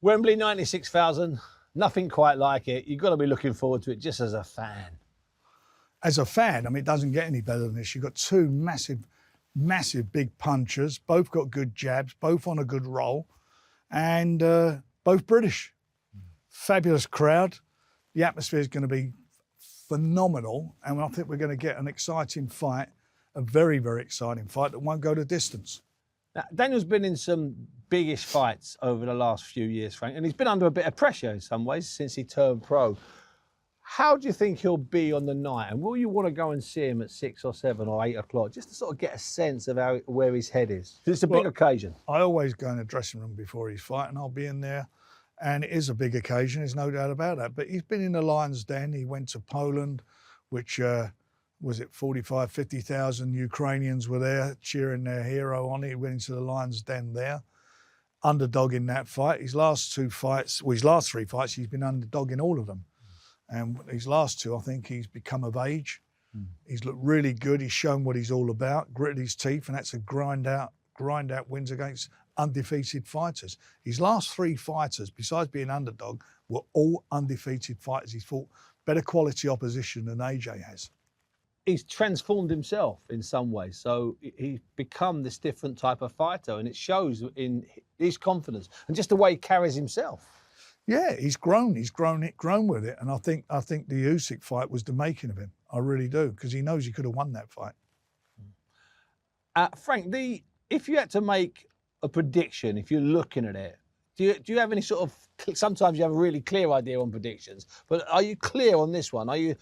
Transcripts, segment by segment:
Wembley, 96,000, nothing quite like it. You've got to be looking forward to it just as a fan. As a fan, I mean, it doesn't get any better than this. You've got two massive big punchers, both got good jabs, both on a good roll, and both British. Fabulous crowd. The atmosphere is going to be phenomenal, and I think we're going to get an exciting fight, a very, very exciting fight that won't go the distance. Now, Daniel's been in some biggish fights over the last few years, Frank, and he's been under a bit of pressure in some ways since he turned pro. How do you think he'll be on the night? And will you want to go and see him at 6 or 7 or 8 o'clock just to sort of get a sense of where his head is? Because it's a big occasion. I always go in the dressing room before his fight, and I'll be in there. And it is a big occasion, there's no doubt about that. But he's been in the Lion's Den. He went to Poland, which was it 45, 50,000 Ukrainians were there cheering their hero on. He went into the Lion's Den there. Underdog in that fight. His last 3 fights, he's been underdog in all of them. And his last 2, I think he's become of age. He's looked really good. He's shown what he's all about, gritted his teeth, and that's a grind out wins against undefeated fighters. His last 3 fighters, besides being underdog, were all undefeated fighters. He's fought better quality opposition than AJ has. He's transformed himself in some ways. So he's become this different type of fighter, and it shows in his confidence and just the way he carries himself. Yeah, he's grown with it. And I think the Usyk fight was the making of him. I really do, because he knows he could have won that fight. Frank, if you had to make a prediction, if you're looking at it, do you have any sort of, sometimes you have a really clear idea on predictions, but are you clear on this one? Do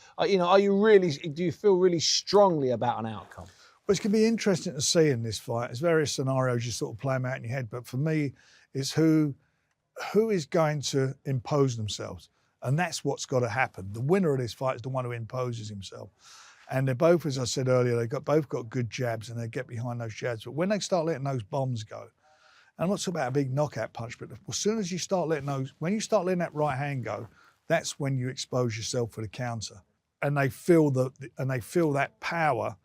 you feel really strongly about an outcome? Well, it's going to be interesting to see in this fight. There's various scenarios you sort of play them out in your head, but for me, it's who is going to impose themselves. And that's what's got to happen. The winner of this fight is the one who imposes himself. And they're both, as I said earlier, both got good jabs, and they get behind those jabs. But when they start letting those bombs go, and I'm not talking about a big knockout punch, but as soon as you start letting when you start letting that right hand go, that's when you expose yourself for the counter. And they feel that power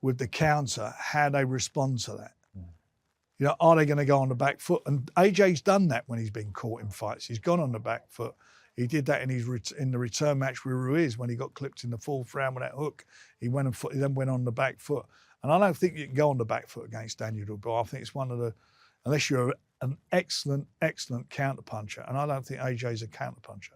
with the counter, how they respond to that. You know, are they going to go on the back foot? And AJ's done that when he's been caught in fights. He's gone on the back foot. He did that in the return match with Ruiz when he got clipped in the 4th round with that hook. He then went on the back foot. And I don't think you can go on the back foot against Daniel Dubois. I think it's one of the, unless you're an excellent counterpuncher. And I don't think AJ's a counterpuncher.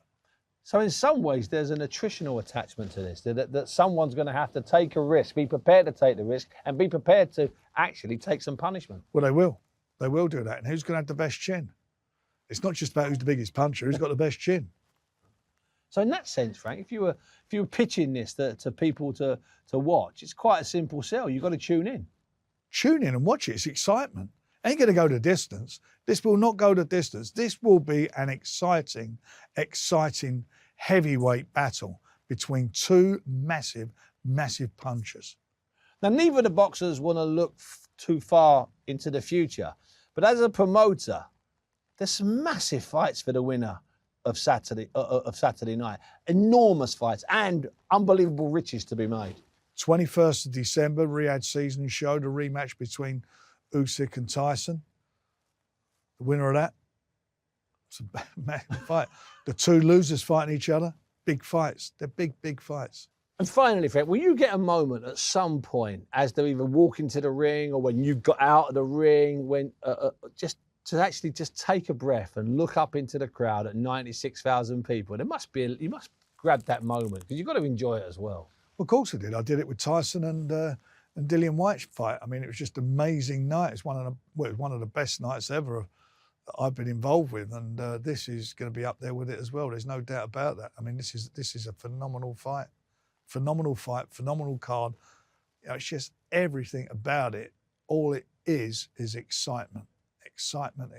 So in some ways, there's an attritional attachment to this, that someone's going to have to take a risk, be prepared to take the risk, and be prepared to actually take some punishment. Well, they will. They will do that. And who's going to have the best chin? It's not just about who's the biggest puncher, who's got the best chin. So in that sense, Frank, if you were pitching this to people to watch, it's quite a simple sell. You've got to tune in. Tune in and watch it. It's excitement. Ain't going to go the distance. This will not go the distance. This will be an exciting heavyweight battle between 2 massive punchers. Now, neither of the boxers want to look too far into the future, but as a promoter, there's some massive fights for the winner of Saturday night. Enormous fights and unbelievable riches to be made. 21st of December, Riyadh Season Show, the rematch between Usyk and Tyson. The winner of that, it's a massive fight. The 2 losers fighting each other, big fights. They're big fights. And finally, Frank, will you get a moment at some point as they're either walking to the ring or when you've got out of the ring, when just take a breath and look up into the crowd at 96,000 people? You must grab that moment because you've got to enjoy it as well. Well, of course I did. I did it with Tyson and Dillian Whyte's fight. I mean, it was just an amazing night. It's one of the best nights ever that I've been involved with, and this is going to be up there with it as well. There's no doubt about that. I mean, this is a phenomenal fight, phenomenal card. You know, it's just everything about it. All it is excitement. Excitement.